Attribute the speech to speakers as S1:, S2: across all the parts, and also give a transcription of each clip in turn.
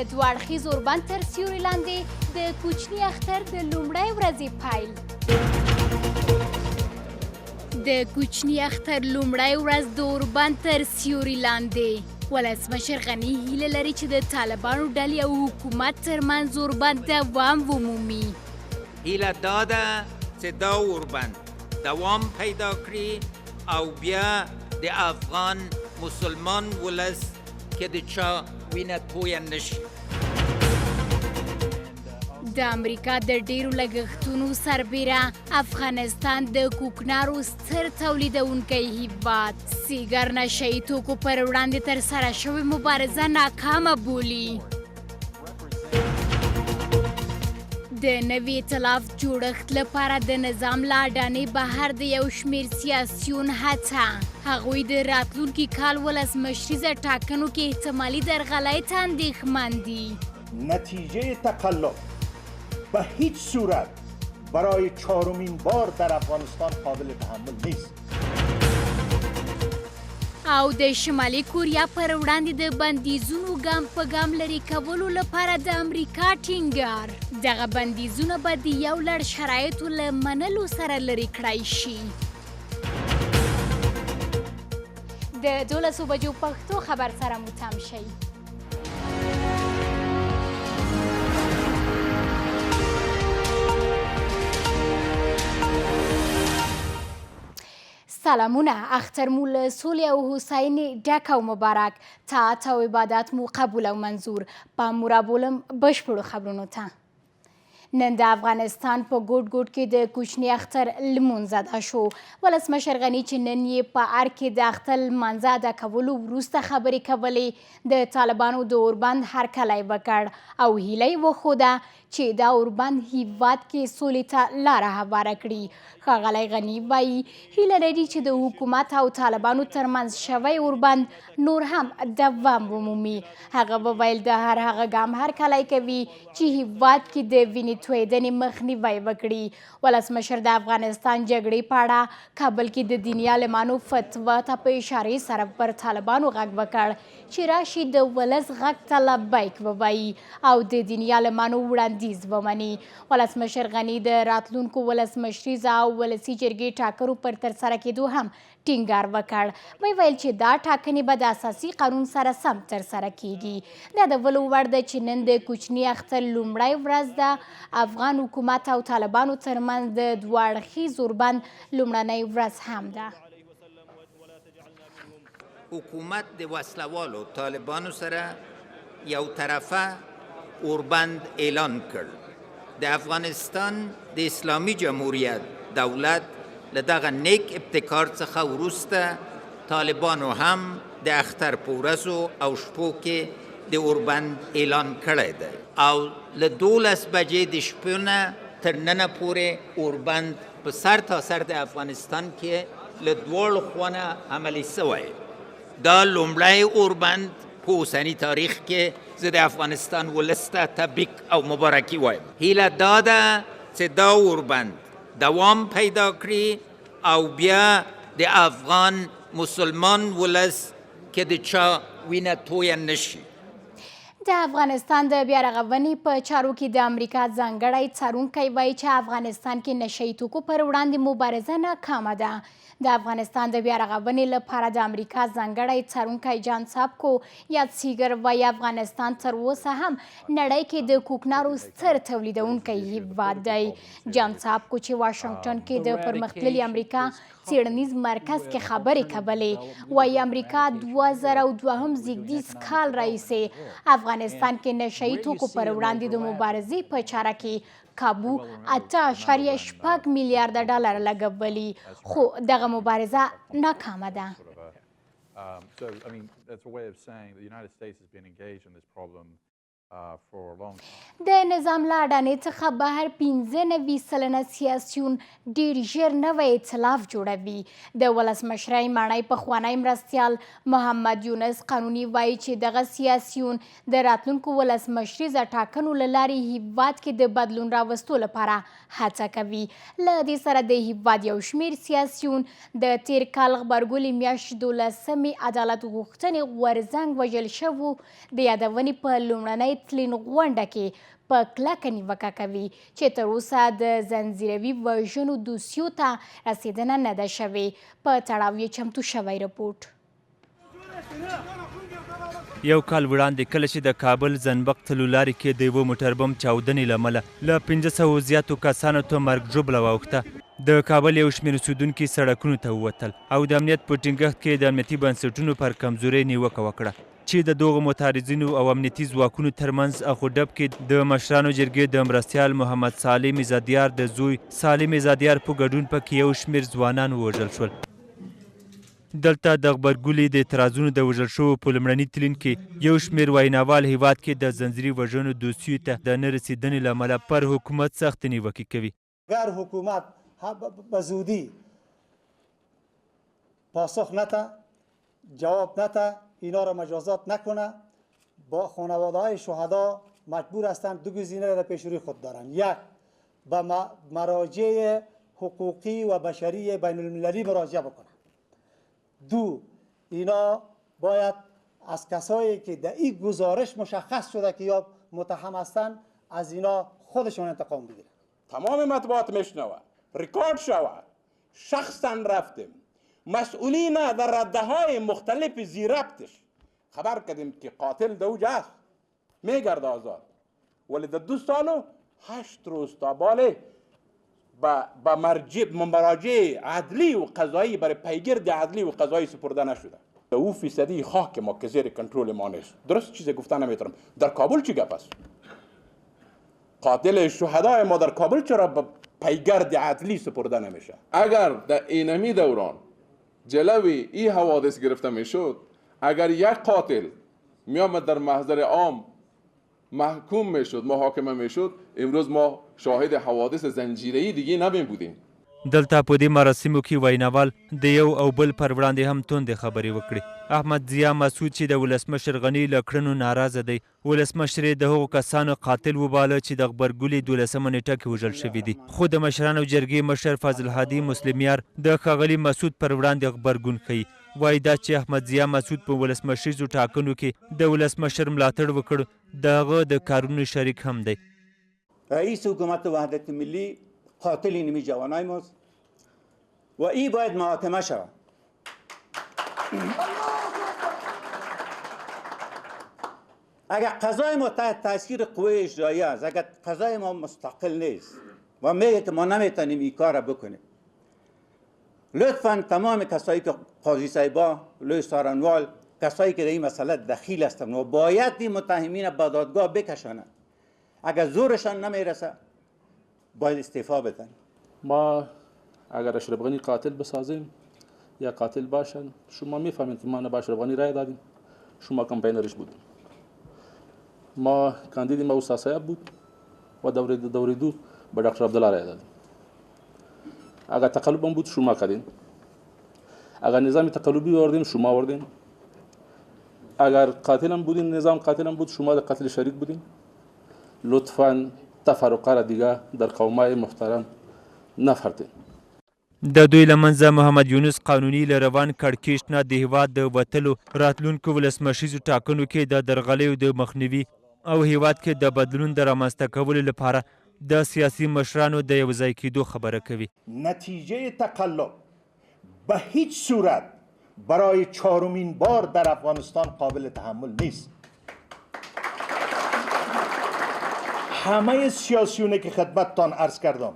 S1: د دوه اړخیز اوربند تر سیوري لاندې د کوچني اختر د لومړۍ ورځې پیل. د کوچني اختر لومړۍ ورځ د اوربند تر سیوري لاندې. ولسمشر غني هیله لري چې د طالبانو ډلې او حکومت ترمنځ اوربند دوام ومومي.
S2: هیله دا ده چې دا اوربند دوام پیدا کړي او بیا د افغان مسلمان ولس که د چا وینه تویه نشي.
S1: د امریکا د ډیرو لګښتونو سربیره افغانستان د کوکنارو ستر تولیدونکی هیواد سیګر نشهیي توکو پر وړاندې ترسره شوې مبارزه ناکامه بولي. د نوي ائتلاف جوړښت لپاره د نظام له اډانې بهر د یو شمېر سیاسیون هڅه. هغوی د راتلونکي کال ولسمشریزه ټاکنو کې احتمالي درغلۍ ته اندېښمن دي.
S3: نتیجه تقلب به هیچ صورت برای چهارمین بار در افغانستان قابل تحمل نیست.
S1: او د شمالي کوریا پر وړاندې د بندیزونو ګام په ګام لرې کولو لپاره د امریکا ټینګار. دغه بندیزونه به د یو لړ شرایطو له منلو سره لرې کړای شي. د 12 بجو پښتو خبر سره مو تم شئ. سلامونه، اختر مو له سولې او هوساینې ډک او مبارک. طاعت او عبادت مو قبول او منظور. پام مو رابولم بشپړو خبرونو ته. نن د افغانستان په ګوټ ګوټ کې د کوچني اختر لمونځ ادا شو. ولسمشر غني چې نن یې په ار کې د اختر لمانځه ادا کولو وروسته خبرې کولې، د طالبانو د اوربند هرکلی وکړ او هیله یې وښوده چې دا اوربند هیواد کې سولې ته لاره هواره کړي. ښاغلی غني وایي هیله لري چې د حکومت او طالبانو ترمنځ شوی اوربند نور هم دوام ومومي. هغه وویل د هر هغه ګام هرکلی کوي چې هیواد کې د وینې تویېدنې مخنیوی وکړي. ولسمشر د افغانستان جګړې په اړه کابل کې د دیني عالمانو فتوا ته په اشارې سره پر طالبانو غږ وکړ چې راشي د ولس غږ ته لبیک ووایي او د دیني عالمانو وړاندیز ومني. ولسمشر غني د راتلونکو ولسمشریزه او ولسي جرګې ټاکنو پر ترسره کېدو هم ټینګار وکړ. ویل چې دا ټاکنې به د اساسي قانون سره سم ترسره کیږي. دا د ولو وړ ده چې نن د کوچني اختر لومړۍ ورځ ده. افغان حکومت او طالبانو ترمنځ د دوه اړخیز اوربند لومړنۍ ورځ هم ده.
S2: حکومت د وسلوالو طالبانو سره یو طرفه اوربند اعلان کړ. د افغانستان د اسلامي جمهوریت دولت له دغه نیک ابتکار څخه وروسته طالبانو هم د اختر په ورځو او شپو کې د اوربند اعلان کړی دی او له 12 بجې د شپې نه تر ننه پورې اوربند په سر تا سر د افغانستان کې له دواړو خوا نه عملي سوی. دا لومړی اوربند په اوسني تاریخ کې زه د افغانستان ولس ته تبریک او مبارکي وایم. هیله دا ده چې دا اوربند دوام پیدا کړي او بیا د افغان مسلمان ولس که د چا وینه تویه نشي.
S1: د افغانستان د بیارغونې په چارو کې د امریکا ځانګړی څارونکی وایي چې افغانستان کې نشهیي توکو پر وړاندې مبارزه ناکامه ده. د افغانستان د بیارغونې لپاره د امریکا ځانګړی څارونکی جان ساپکو یا سیګر وایي افغانستان تر اوسه هم نړۍ کې د کوکنارو ستر تولیدونکی هیواد دی. جان ساپکو چې واشنګټن کې د پرمختللي امریکا څیړنیز مرکز کې خبرې کولې وایي امریکا 2002 زیږدیز کال راهیسې افغانستان کې نشهیي توکو پر وړاندې د مبارزې په چاره کې کابو 8.8 میلیارده ډالر لګولي، خو دغه مبارزه ناکامه ده. د نظام له اډانې څخه بهر 95% سیاسیون ډیر ژر نوی ائتلاف جوړوي. د ولسمشرۍ ماڼۍ پخوانی مرستیال محمد یونس قانوني وایي چې دغه سیاسیون د راتلونکو ولسمشریزه ټاکنو له لارې هیواد کې د بدلون راوستو لپاره هڅه کوي. له دې سره د هیواد یو شمېر سیاسیون د تیر کال غبرګولي میاشتې 12مې عدالت غوښتنې غورځنګ وژل شوو د یادونې په لومړنۍ تلین غونډه کې په کلکه نیوکه کوي چې تر اوسه د زنځیروي وژنو دوسیو ته رسیدنه نه ده شوې. په تړاو یې چمتو شوی رپورټ.
S4: یو کال وړاندې کله چې د کابل زنبق تلو لارې کې د یوه موټر بم چاودنې له امله له 500 زیاتو کسانو ته مرګ ژوبله واوښته. د کابل یو شمېر اوسېدونکي سړکونو ته ووتل او د امنیت په ټینګښت کې د امنیتي بنسټونو پر کمزورۍ نیوکه وکړه چې د دغو متحرزینو او امنیتي ځواکونو ترمنځ اخو ډب کې د مشرانو جرګې د مرستیال محمد سالم عزادیار د زوی سالم عزادیار په ګډون پکې یو شمېر ځوانان ووژل شول. دلته د غبرګولي د اعتراضونو د وژل شوو په لومړني تلین کې یو شمېر ویناوال هیواد کې د زنځیري وژنو دوسیو ته د نه رسیدنې له امله پر حکومت سخت نیوکې کوي.
S5: اگر حکومت به زودی پاسخ نده، جواب نده، اینا را مجازات نکنه، با خانواده های شهدا مجبور هستند دو گزینه را پیش روی خود دارند. یک، به مراجع حقوقی و بشری بین المللی مراجعه بکنند. دو، اینا باید از کسایی که در این گزارش مشخص شده که یا متهم هستند از اینا خودشون انتقام بگیرن.
S6: تمام مطبوعات میشنوه، ریکارد شود، شخصا رفتیم مسئولین در رده های مختلف زیربطش خبر کردیم که قاتل دوج است میگرد آزاد، ولی در 2 سال و 8 روز تا باله با مراجع عدلی و قضایی برای پیگرد عدلی و قضایی سپرده نشده. او فیصدی خاک ما که زیر کنترل ما نیست. درست چیزی گفتن نمیتونم. در کابل چی گپ است؟ قاتل شهدای ما در کابل چرا به پیگرد عدلی سپرده نمیشه؟
S7: اگر در اینمی دوران جلوی این حوادث گرفته میشد، اگر یک قاتل میامد در محضر عام محکوم میشد، محاکمه میشد، امروز ما شاهد حوادث زنجیره‌ای دیگه نمی بودیم.
S4: دلته په دې مراسمو کې ویناوال د یو او بل پر وړاندې هم توندې خبرې وکړې. احمد ضیا مسعود چې د ولسمشر غني له کړنو ناراضه دی، ولسمشر یې د هغو کسانو قاتل وباله چې د غبرګولي 12مه نیټه کې وژل شوي دي. خو د مشرانو جرګې مشر فضل هادي مسلمیار د ښاغلي مسعود پر وړاندې غبرګون ښیي. وایي دا چې احمد ضیا مسعود په ولسمشریزو ټاکنو کې د ولسمشر ملاتړ وکړ د هغه د کارونو شریک هم دی.
S5: رئیس حکومت وحدت ملی قاتل اینمی جوانای ماست و این باید محاکمه شود. اگر قضای ما تحت تاثیر قوه اجرایی است، اگر قضای ما مستقل نیست و میگه که ما نمیتونیم این کار را بکنیم، لطفا تمام کسایی که قاضی صاحبا، لوی سارنوال، کسایی که در این مسئله دخیل هستند و باید این متهمین به دادگاه بکشانند، اگر زورشان نمیرسه باید استعفا بدن.
S8: ما اگر اشرف غنی قاتل بسازیم یا قاتل باشن، شما میفهمید که ما به اشرف غنی رای دادیم، شما کمپینرش بودیم. ما کاندید ما استاد صاحب بود و دوره دو به دکتر عبدالله رای دادیم. اگر تقلب بود شما کردین، اگر نظام تقلبی آوردیم شما آوردین، اگر قاتل هم بودین نظام قاتل هم بود شما در قتل شریک بودین. لطفاً تفرقه را دیگه در قومای محترم نفرتین.
S4: د دوی له منځه محمد یونس قانوني له روان کړکېچ نه د هیواد د وتلو، راتلونکو ولسمشریزو ټاکنو کې د درغلیو د مخنیوي او هیواد کې د بدلون د رامنځته کولو لپاره د سیاسي مشرانو د یو ځای کېدو خبره کوي.
S3: نتیجه تقلب به هیچ صورت برای 4مین بار در افغانستان قابل تحمل نیست. همه سیاسیونه که خدمتتان عرض کردم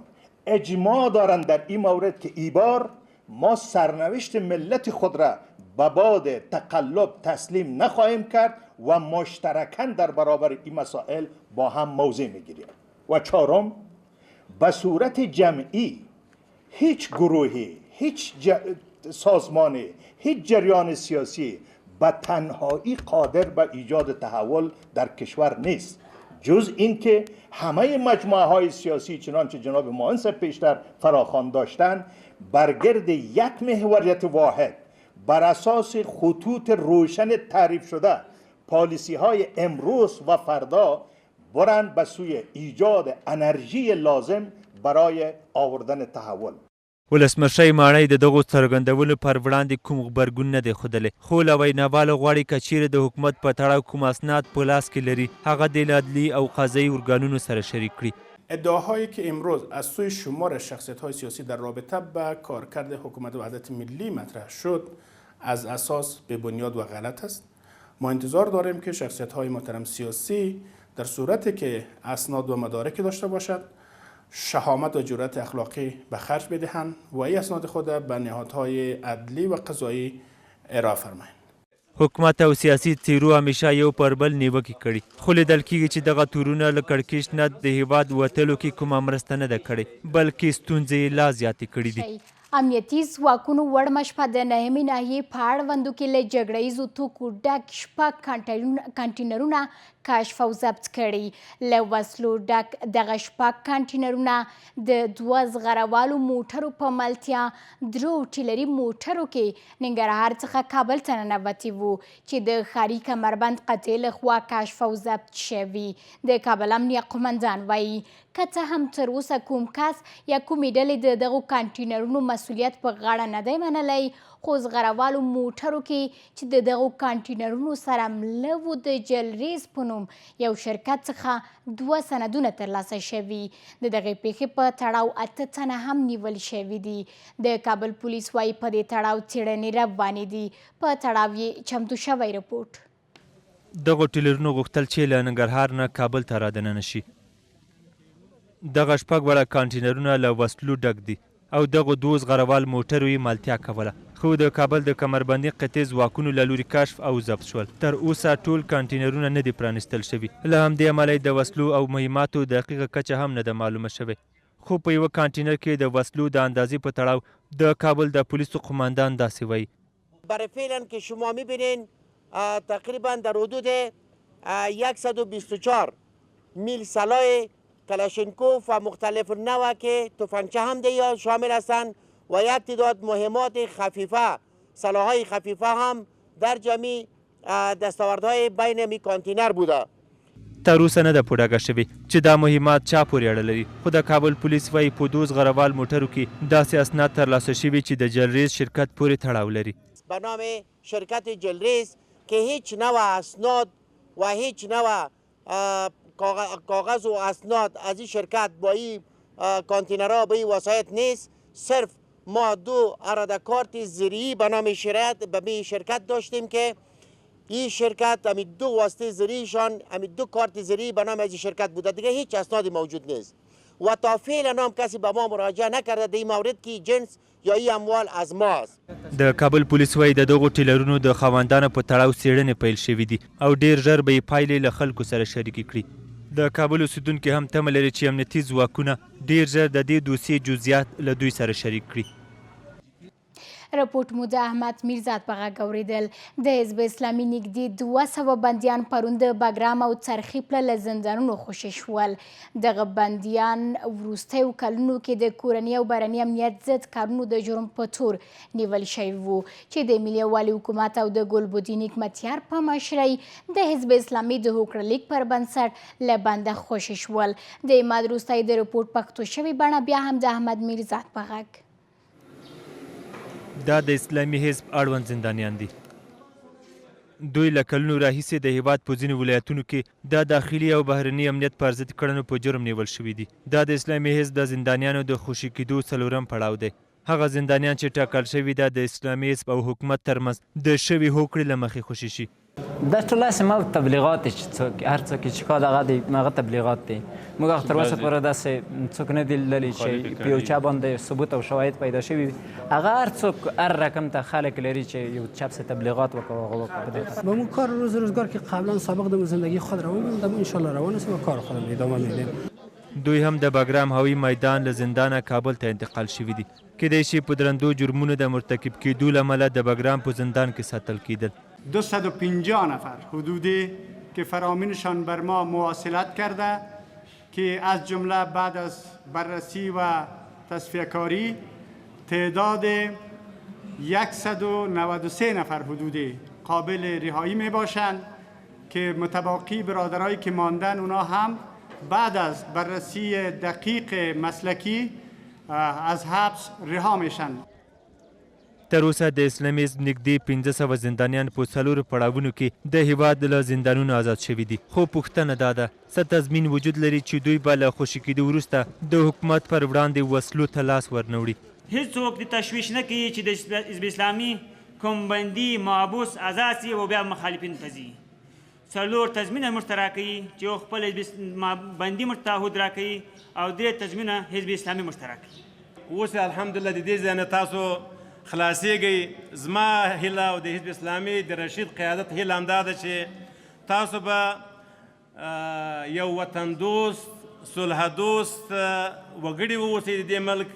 S3: اجماع دارند در این مورد که ای بار ما سرنوشت ملت خود را به باد تقلب تسلیم نخواهیم کرد و مشترکاً در برابر این مسائل با هم موضع میگیریم. و 4م، به صورت جمعی هیچ گروهی، هیچ سازمانی، هیچ جریان سیاسی به تنهایی قادر به ایجاد تحول در کشور نیست، جز اینکه همه مجموعه های سیاسی چنانچه جناب مهندس پیشتر فراخوان داشتند برگرد یک محوریت واحد بر اساس خطوط روشن تعریف شده پالیسی های امروز و فردا برند به سوی ایجاد انرژی لازم برای آوردن تحول.
S4: ولسمشر ماڼۍ د دغو څرګندونو پر وړاندې کوم غبرګون نه دی ښودلی، خو له ویناواله غواړي که چیرې د حکومت په تړاو کوم اسناد په لاس کې لري هغه دې له عدلي او قضایي ارګانونو سره شریک کړي.
S9: ادعاهایی که امروز از سوی شمار شخصیت‌های سیاسی در رابطه با کارکرد حکومت وحدت ملی مطرح شد از اساس به بنیاد و غلط است. ما انتظار داریم که شخصیت‌های محترم سیاسی در صورتی که اسناد و مدارک داشته باشد شهامت و جرأت اخلاقی به خرج بدهند و این اسناد خود به نهادهای عدلی و قضایی ارائه فرمایند.
S4: حکومت او سیاسي څیرو همیشه یو پر بل نیوکې کړي، خو لیدل کیږي چې دغه تورونه له کړکېچ نه د هیواد وتلو کې کومه مرسته نه ده کړې، بلکې ستونزې یې لا زیاتې کړي دي.
S1: امنیتي ځواکونو وړمه شپه د نهمې ناحیې په اړوندو کې له جګړه ییزو توکو ډک 6 کانټینرونه کشف او ضبط کړي. له وسلو ډک دغه 6 کانټینرونه د 2 زغروالو موټرو په ملتیا 3 ټیلري موټرو کې ننګرهار څخه کابل ته ننوتي وو چې د ښاري کمربند قطعې له خوا کشف او ضبط شوي. د کابل امنیه قمندان وایي که څه هم تر اوسه کوم کس یا کومې ډلې د دغو کانټینرونو مسؤلیت په غاړه نه دی منلی، خو زغروالو موټرو کې چې د دغو کانټینرونو سره مله وو د جلریز په نوم یو شرکت څخه 2 سندونه ترلاسه شوي. د دغې پیښې په تړاو 8 تنه هم نیول شوي دي. د کابل پولیس وایي په دې تړاو څېړنې روانې دي. په تړاو یې چمتو شوی رپورټ.
S4: دغو ټیلرونو غوښتل چې له ننګرهار نه کابل ته رادننه شي. دغه 6 وړه کانټینرونه له وسلو ډک دي او دغو 2 زغروال موټرو یې مالتیا کوله، خو د کابل د کمربندي قطعې ځواکونو له لوري کشف او ضبط شول. تر اوسه ټول کانټینرونه نه دي پرانیستل شوي، له همدې امله د وسلو او مهماتو دقیقه کچه هم نه ده معلومه شوې. خو په یوه کانټینر کې د وسلو د اندازې په تړاو د کابل د پولیسو قماندان داسې وایي:
S10: برای فعلا که شما میبینین تقریبا در حدود 124 میل سلاح کلاشینکوف و مختلف نوع که تفنگچه هم یا شامل هستند و یک تعداد مهمات خفیفه سلاح‌های خفیفه هم در جمعی دستاوردهای بین می کانتینر بوده.
S4: تر اوسه نه ده پوډاګه شوې چې دا مهمات چا پورې اړه لري، خو د کابل پولیس وایي په 2 زغروال موټرو کې داسې اسناد ترلاسه شوي چې د جلریز شرکت پورې تړاو لري.
S10: به نام شرکت جلریز که هیچ نوع اسناد و هیچ نوع کاغذ و اسناد از این شرکت با این کانتینرها به این وسایط نیست. صرف ما 2 اراده کارت زیری به نام شرکت داشتیم که این شرکت همین 2 واسطه زیریشان همین 2 کارت زیری به نام از این شرکت بوده، دیگه هیچ اسنادی موجود نیست و تا فعلا هم کسی به ما مراجعه نکرده در این مورد که جنس یا این اموال از ماست.
S4: د کابل پولیس وایي د دغو ټیلرونو د خاوندانو په تړاو څېړنې پیل شوي دي او ډیر ژر به یې پایلې له خلکو سره شریکې کړي. د کابل اوسیدونکي هم تمه لري چې امنیتي ځواکونه ډیر ژر د دې دوسیې جزئیات له دوی سره شریک کړي.
S1: رپورټ مو د احمد میرزاد په غږ اورېدل. د حزب اسلامي نږدې 200 بندیان پرون د بګرام او څرخي پله له زندانونو خوشي شول. دغه بندیان وروستیو کلونو کې د کورني او بهرني امنیت ضد کارونو د جرم په تور نیول شوي وو چې د ملي یووالي حکومت او د ګلبدین حکمتیار په مشرۍ د حزب اسلامي د هوکړه لیک پر بنسټ له بنده خوشي شول. د عماد روستایي د رپورټ پښتو شوې بڼه بیا هم د احمد میرزاد په غږ.
S4: دا د اسلامي حزب اړوند زندانیان دي. دوی له کلونو راهیسې د هیواد په ځینو ولایتونو کې د داخلي او بهرني امنیت پر ضد کړنو په جرم نیول شوي دي. دا د اسلامي حزب د زندانیانو د خوشي کېدو 4م پړاو دی. هغه زندانیان چې ټاکل شوي ده د اسلامي حزب او حکومت ترمنځ د شوي هوکړې له مخې خوشي شي.
S11: دا ټول هسې ما تبلیغات چې څوک هر څوک چې کار دغه دی هغه تبلیغات دی. موږ هغه تر اوسه پورې داسې څوک نه دي لیدلي چې په یو چا باندې ثبوت او شواهد پیدا شوي وي. هغه هر څوک هر رقم ته خلک لري چې یو چپ سه تبلیغات وکړو هغه وکړو.
S12: با مو کار روزگار که قبلا سابق در زندگی خود روان بودم انشالله روان است و کار خودم ادامه میدم.
S4: دوی هم د بګرام هوایي میدان له زندانه کابل ته انتقال شوي دي. کیدای شي په درندو جرمونو د مرتکب کېدو له امله د بګرام په زندان کې ساتل کېدل.
S13: 250 نفر حدودی که فرامینشان بر ما مواصلت کرده که از جمله بعد از بررسی و تصفیه کاری تعداد 193 نفر حدودی قابل رهایی می باشند که متباقی برادرایی که ماندن اونا هم بعد از بررسی دقیق مسلکی از حبس رها میشن.
S4: تر اوسه د اسلامي حزب نږدې 1500 زندانیان په 4 پړاوونو کې د هیواد له زندانونو آزاد شوي دي، خو پوښتنه دا ده څه تضمین وجود لري چې دوی به له خوشي کېدو وروسته د حکومت پر وړاندې وسلو ته لاس ورنوړي؟
S14: هیڅوک د تشویش نه کوي چې د حزب اسلامي کوم بندي محبوس آزاد سي او بیا مخالفین ته ځي. 4 تضمینه موږ ته راکوي چې یو خپل بندي موږ ته تعهد راکوي او 3 تضمینه حزب اسلامي موږ ته راکوي.
S15: اوس الحمدلله د دې ځای نه تاسو خلاصېږئ. زما هیله او د حزب اسلامي د رشید قیادت هیله همدا ده چې تاسو به یو وطن دوست صلح دوست وګړي واوسئ د دې ملک.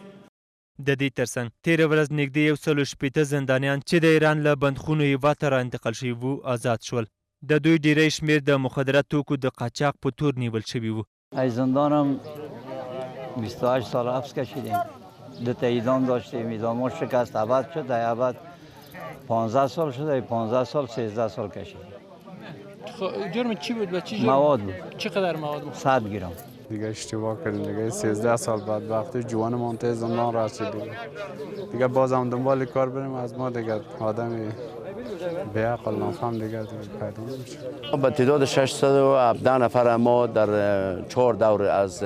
S4: د دې ترڅنګ تېره ورځ نږدې 160 زندانیان چې د ایران له بندخونو هیواد ته را انتقال شوي وو آزاد شول. د دوی ډیری شمېر د مخدره توکو د قاچاق په تور نیول شوي وو.
S16: از زندانم 28 سال حبس کشیدیم. 2 اعدام داشتیم. اعدامات شکست ابد شد. در ابد 15 سال شد. 15 سال 13 سال کشیدیم.
S17: جرم چی بود و چی جرم؟
S16: مواد بود.
S17: چقدر مواد بود؟
S16: 100 گرم.
S18: دیگه اشتباه کردیم دیگه 13 سال بعد وقتی جوان منطقه زندان رسیدیم دیگه بازم دنبال کار بریم از ما دیگه آدمی به عقل نافهم دیگه پیدا نمیشه.
S19: با تعداد 617 نفر ما در 4 دور از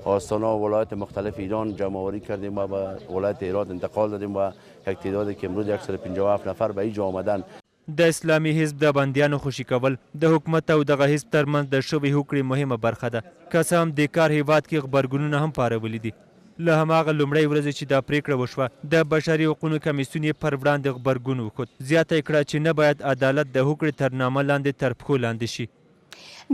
S19: آستانه و ولایت مختلف ایران جمع‌آوری کردیم و به ولایت هرات انتقال دادیم و یک تعدادی که امروز 157 نفر به اینجا آمدن.
S4: د اسلامي حزب د بندیانو خوشي کول د حکومت او دغه حزب ترمنځ د شوې هوکړې مهمه برخه ده، که څه هم د کار هیواد کې غبرګونونه هم پارولي دي. له هماغه لومړۍ ورځې چې دا پریکړه وشوه د بشري حقوقو کمیسیون یې پر وړاندې غبرګون وښود. زیاته یې کړه چې نه باید عدالت د هوکړې تر نامه لاندې تر پښو لاندې شي.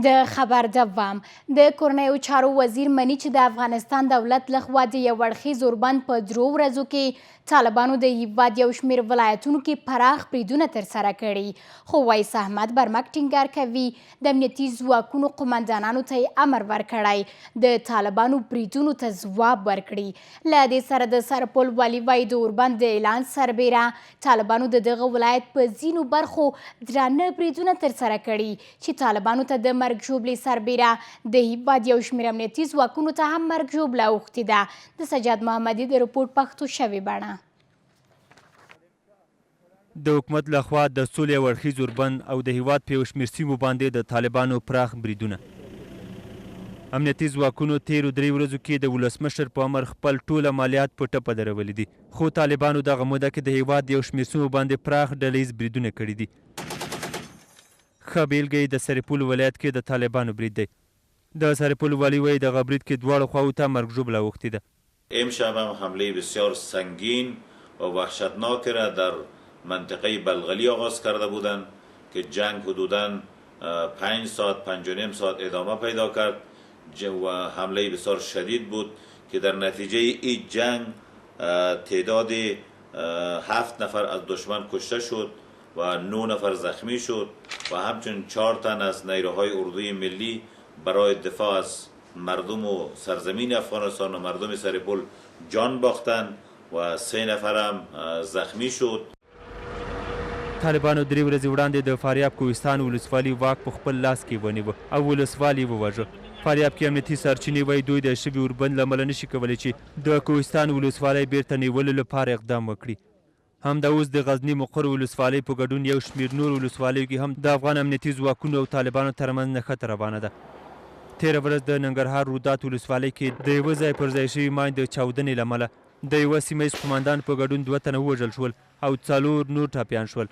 S1: د خبر دوام د کورنیو چارو وزیر مني چې د افغانستان دولت لخوا د یو اړخیز اوربند په 3 ورځو کې طالبانو د هیواد یو شمېر ولایتونو کې پراخ بریدونه ترسره کړي، خو وایس احمد برمک ټینګار کوي د امنیتي ځواکونو قمندانانو ته یې امر ورکړی د طالبانو بریدونو ته ځواب ورکړي. له دې سره د سرپل والي وایي د اوربند د اعلان سربیره طالبانو د دغه ولایت په ځینو برخو درانه بریدونه ترسره کړي چې طالبانو ته د مرګ ژوبلې سربیره د هیواد یو شمېر امنیتي ځواکونو ته هم مرګ ژوبله اوښتې ده. د سجاد محمدي د رپورټ پښتو شوې بڼه.
S4: د حکومت لخوا د سولې او اړخیز اوربند او د هیواد په یو شمېر سیمو باندې د طالبانو پراخ بریدونه. امنیتي ځواکونو تیرو 3 ورځو کې د ولسمشر په امر خپل ټوله مالیات په ټپه درولي دي، خو طالبانو دغه موده کې د هیواد یو شمېر سیمو باندې پراخ ډلیز بریدونه کړي دي. ښه بیلګه یې د سرپل ولایت کې د طالبانو برید دی. د سرپل والي وایي دغه برید کې دواړو خواو ته مرګ ژوبله اوښتې ده.
S20: امشب هم حمله بسیار سنگین و وحشتناک را در منطقه بلغلی آغاز کرده بودند که جنگ حدوداً 5 ساعت 5.5 ساعت ادامه پیدا کرد و حمله بسیار شدید بود که در نتیجه این جنگ تعداد 7 نفر از دشمن کشته شد و 9 نفر زخمی شد و همچنین 4 تن از نیروهای اردوی ملی برای دفاع از مردم و سرزمین افغانستان و مردم سرپل جان باختند و 3 نفر هم زخمی شد.
S4: طالبانو 3 ورځې وړاندې د فاریاب کوهستان ولسوالي واک په خپل لاس کې ونیوه او ولسوالي وواژه. فاریاب کې امنیتي سرچینې وایي دوی د شوي اوربند له امله نشي کولی چې د کوهستان ولسوالۍ بیرته نیولو لپاره اقدام وکړي. همدا اوس د غزني مقر ولسوالۍ په ګډون یو شمېر نور ولسوالیو کې هم د افغان امنیتي ځواکونو او طالبانو ترمنځ نښته روانه ده. تېره ورځ د ننګرهار رودات ولسوالۍ کې د یوه ځای پر ځای شوي ماین د چاودنې له امله د یوه سیمه ییز قمندان په ګډون 2 تنه ووژل شول او 4 نور ټپیان شول.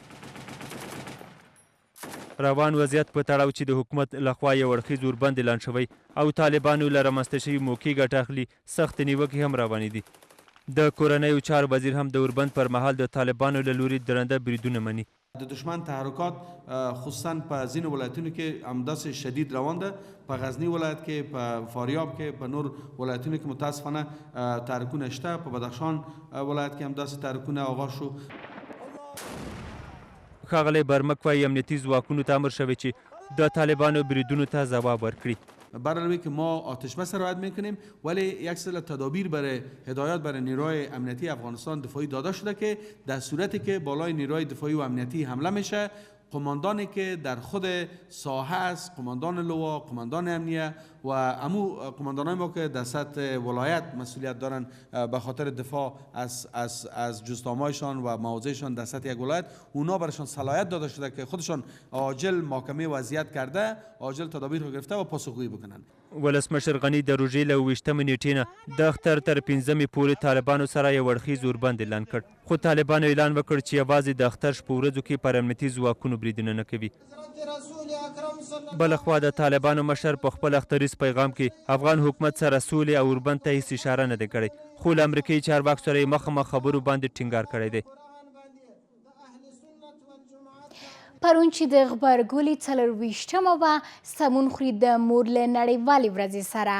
S4: روان وضعیت په تړاو چې د حکومت لخوا یو اړخیز اوربند اعلان شوی او طالبانو له رامنځته شوي موقع ګټه اخلي، سختې نیوکې هم روانې دي. د کورنیو چارو وزیر هم د اوربند پر مهال د طالبانو له لوري درنده بریدونه مني.
S21: د دشمن تحرکات خصوصا په ځینو ولایتونو کې همداسې شدید روان ده. په غزني ولایت کې، په فاریاب کې، په نور ولایتونو کې متاسفانه تحرکونه شته. په بدخشان ولایت کې همداسې تحرکونه آغاز شو.
S4: ښاغلی برمک وایي امنیتي ځواکونو ته امر شوی چې د طالبانو بریدونو ته ځواب ورکړي.
S21: برای که ما آتش بس رعایت میکنیم ولی یک سری تدابیر برای هدایت برای نیروهای امنیتی افغانستان دفاعی داده شده که در صورتی که بالای نیروهای دفاعی و امنیتی حمله میشه قماندانی که در خود ساحه است، قماندان لوا، قماندان امنیه و امو قماندانای ما که در سطح ولایت مسئولیت دارن به خاطر دفاع از جزدامایشان و مواضعشان در سطح یک ولایت، اونا برشان صلاحیت داده شده که خودشان عاجل محاکمه وضعیت کرده، عاجل تدابیر گرفته و پاسخگویی بکنن.
S4: ولسمشر غني د روژې له 28مې نیټې نه د اختر تر 15مې پورې طالبانو سره یو اړخیز اوربند اعلان کړ، خو طالبانو اعلان وکړ چې یوازې د اختر شپو ورځو کې پر امنیتي ځواکونو بریدونه نه کوي. بلخوا د طالبانو مشر په خپل اختریز پیغام کې افغان حکومت سره سولې او اوربند ته هیڅ اشاره نه ده کړې، خو له امریکایي چارواکو سره یې مخامخ خبرو باندې ټینګار کړی دی.
S1: پرون چې د غبرګولي 24مه وه سمون خوري د مور له نړیوالې ورځې سره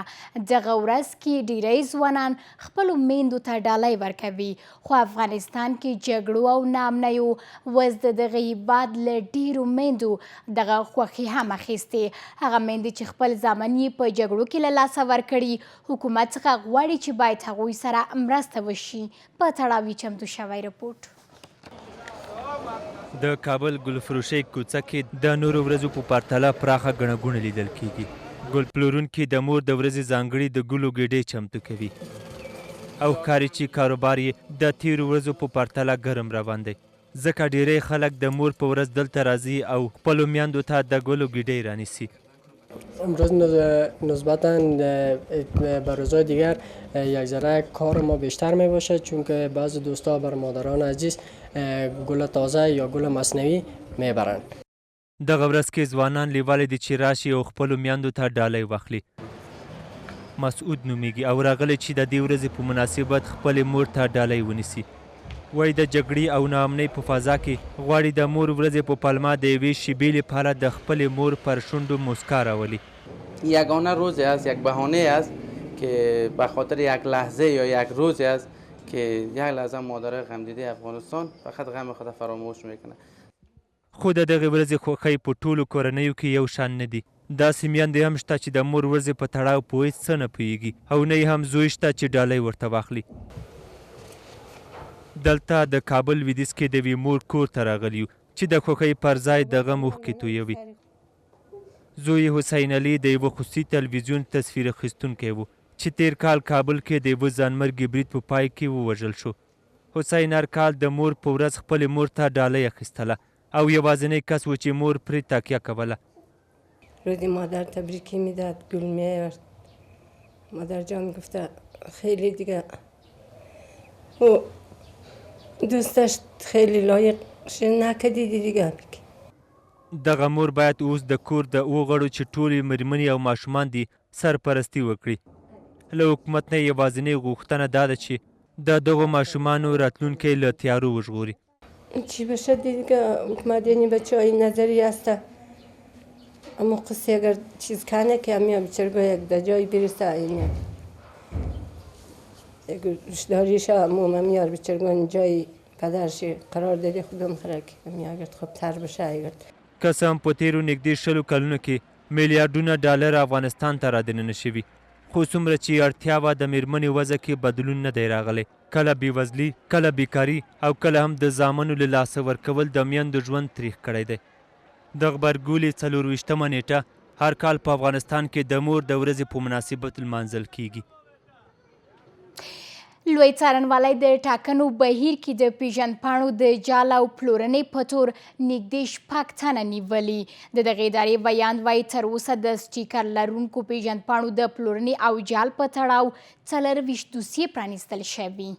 S1: دغه ورځ کې ډیری ځوانان خپلو میندو ته ډالۍ ورکوي، خو افغانستان کې جګړو او ناامنیو وز د دغه هیواد له ډیرو میندو دغه خوښي هم اخیستې. هغه میندې چې خپل زامن یې په جګړو کې له لاسه ورکړي، حکومت څخه غواړي چې باید هغوی سره مرسته وشي. په تړاو چمتو شوی رپورټ.
S4: د کابل ګلفروشۍ کوڅه کې د نورو ورځو په پرتله پراخه ګڼه ګوڼه لیدل کیږي. ګل پلورونکي د مور د ورځې ځانګړي د ګلو ګېډۍ چمتو کوي او ښکاري چې کاروبار یې د تیرو ورځو په پرتله ګرم روان دی، ځکه ډیری خلک د مور په ورځ دلته راځي او خپلو میندو ته د ګلو ګېډۍ رانیسي.
S17: امروز نسبتا به روزهای دیگر یک ذره کار ما بیشتر می باشد، چون که بعضی دوستا بر مادران عزیز گل تازه یا گل مصنوعی میبرند.
S4: دغه ورځ کې ځوانان لیوالی دي چې راشي او خپلو میندو ته ډالۍ واخلي. مسعود نومیږي او راغلی چې د دې ورځې په مناسبت خپلې مور ته ډالۍ ونیسي. وایي د جګړې او ناامنۍ په فضا کې غواړي د مور ورځې په پلمه د یوې شیبې لپاره د خپلې مور پر شونډو مسکا راولي.
S22: یگانه روزی است، یک بهانه است که به خاطر یک لحظه یا یک روزی است که یک لحظه مادر غمدیده افغانستان فقط غم خود فراموش میکنه.
S4: خو د دغې ورځې خوښۍ په ټولو کورنیو کې یو شان نه دي. داسې میندې هم شته چې د مور ورځې په تړاو په هېڅ څه نه پوهېږي او نه یې هم زوی شته چې ډالۍ ورته واخلي. دلته د کابل لویدیځ کې د یوې مور کور ته راغلي یو چې د خوښۍ پر ځای د غم اوښکې تویوي. زوی حسین علي د یوه خصوصي تلویزیون تصویر اخیستونکی و چې تیر کال کابل کې د یوه ځانمرګي برید په پای کې ووژل شو. حسین هر کال د مور په ورځ خپلې مور ته ډالۍ اخیستله او یوازینی کس و چې مور پرې تکیه کوله.
S23: روزی مادر تبریکی میداد، گل میآورد. مادر جان گفته خیلی دیگه او دوستش خیلی لایقش نکردی دیگه.
S4: دغه مور باید اوس د کور د اوو غړو چې ټولې مېرمنې او ماشومان دي سرپرستي وکړي. له حکومت نه یوازینۍ غوښتنه دا ده چې د دغو ماشومانو راتلونکی له تیارو وژغوري.
S23: چی بشه دیگه حکومت یعنی بچه های نظری هسته، اما قصه اگر چیز کنه که همین بچرگاه یک در جایی برسه اینه اگر رشداریش هم میار بچرگاه جایی پدرش قرار داده خودم خرک میاگرد خوب تر بشه اگر
S4: که څه هم په تیرو نږدې 20 کلونو کې میلیارډونه ډالر افغانستان ته رادننه شوي، خو څومره چې اړتیا وه د میرمنې وضع کې بدلون نه دی راغلی. کله بېوزلي، کله بیکاري او کله هم د زامنو له لاسه ورکول د میندو ژوند تریخ کړی دی. د غبرګولي 24مه نیټه هر کال په افغانستان کې د مور د ورځې په مناسبت لمانځل کیږي.
S1: لوی څارنوالی د ټاکنو بهیر کې د پیژندپاڼو د جال او پلورنې په تور نږدې 6 تنه نیولي. د دغې ادارې بیان وایي تر اوسه د سټیکر لرونکو پیژندپاڼو د پلورنې او جال په تړاو 24 دوسیې پرانیستل شوي.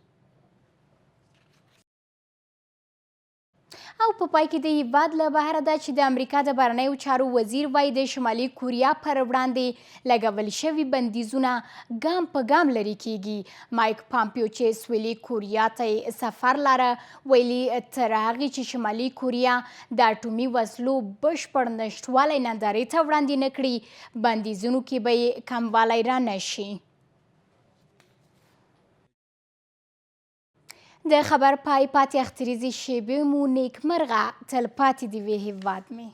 S1: او په پای کې د هیواد له بهره ده چې د امریکا د بهرنیو چارو وزیر وایي د شمالي کوریا پر وړاندې لګول شوي بندیزونه ګام په ګام لرې کیږي. مایک پامپیو چې سویلي کوریا ته سفر لاره ویلي تر هغې چې شمالي کوریا د اټومي وسلو بشپړ نشتوالی نندارې ته وړاندې نه کړي بندیزونو کې به یې کموالی را نه شي. د خبر پای پاتې اختریزي شیبې مو نیکمرغه تل پاتې دې وي هیواد مې.